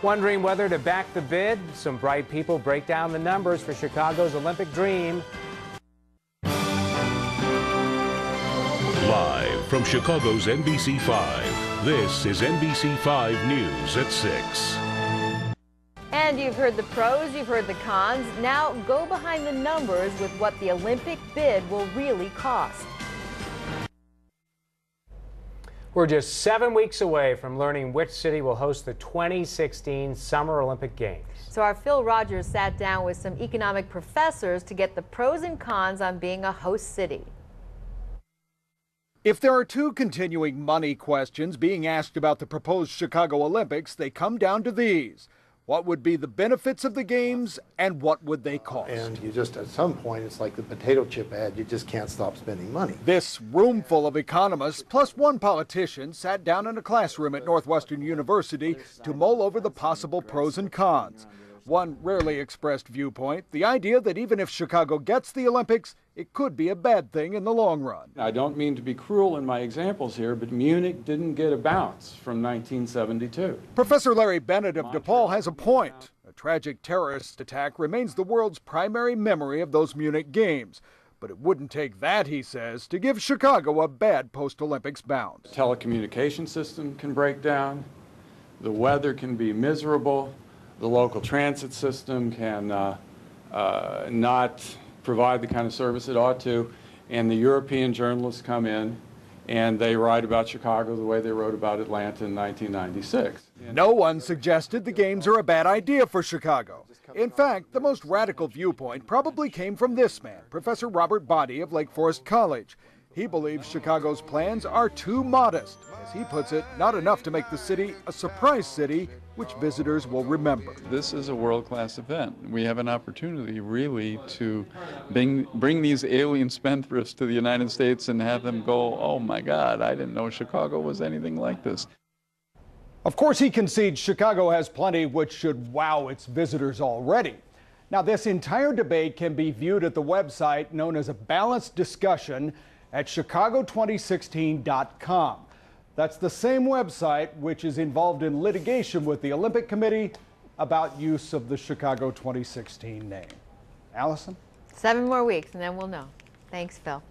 Wondering whether to back the bid? Some bright people break down the numbers for Chicago's Olympic dream. Live from Chicago's NBC5, this is NBC5 News at 6. And you've heard the pros, you've heard the cons. Now go behind the numbers with what the Olympic bid will really cost. We're just 7 weeks away from learning which city will host the 2016 Summer Olympic Games. So our Phil Rogers sat down with some economic professors to get the pros and cons on being a host city. If there are two continuing money questions being asked about the proposed Chicago Olympics, they come down to these. What would be the benefits of the games and what would they cost? And you just, at some point, it's like the potato chip ad, you just can't stop spending money. This room full of economists plus one politician sat down in a classroom at Northwestern University to mull over the possible pros and cons. One rarely expressed viewpoint, the idea that even if Chicago gets the Olympics, it could be a bad thing in the long run. I don't mean to be cruel in my examples here, but Munich didn't get a bounce from 1972. Professor Larry Bennett of DePaul has a point. A tragic terrorist attack remains the world's primary memory of those Munich Games. But it wouldn't take that, he says, to give Chicago a bad post-Olympics bounce. The telecommunication system can break down. The weather can be miserable. The local transit system can not provide the kind of service it ought to, and the European journalists come in and they write about Chicago the way they wrote about Atlanta in 1996. No one suggested the games are a bad idea for Chicago. In fact, the most radical viewpoint probably came from this man, Professor Robert Baade of Lake Forest College. He believes Chicago's plans are too modest. As he puts it, not enough to make the city a surprise city, which visitors will remember. This is a world-class event. We have an opportunity really to bring these alien spendthrifts to the United States and have them go, oh my God, I didn't know Chicago was anything like this. Of course, he concedes Chicago has plenty which should wow its visitors already. Now, this entire debate can be viewed at the website known as a balanced discussion at chicago2016.com. That's the same website which is involved in litigation with the Olympic Committee about use of the Chicago 2016 name. Allison? 7 more weeks and then we'll know. Thanks, Phil.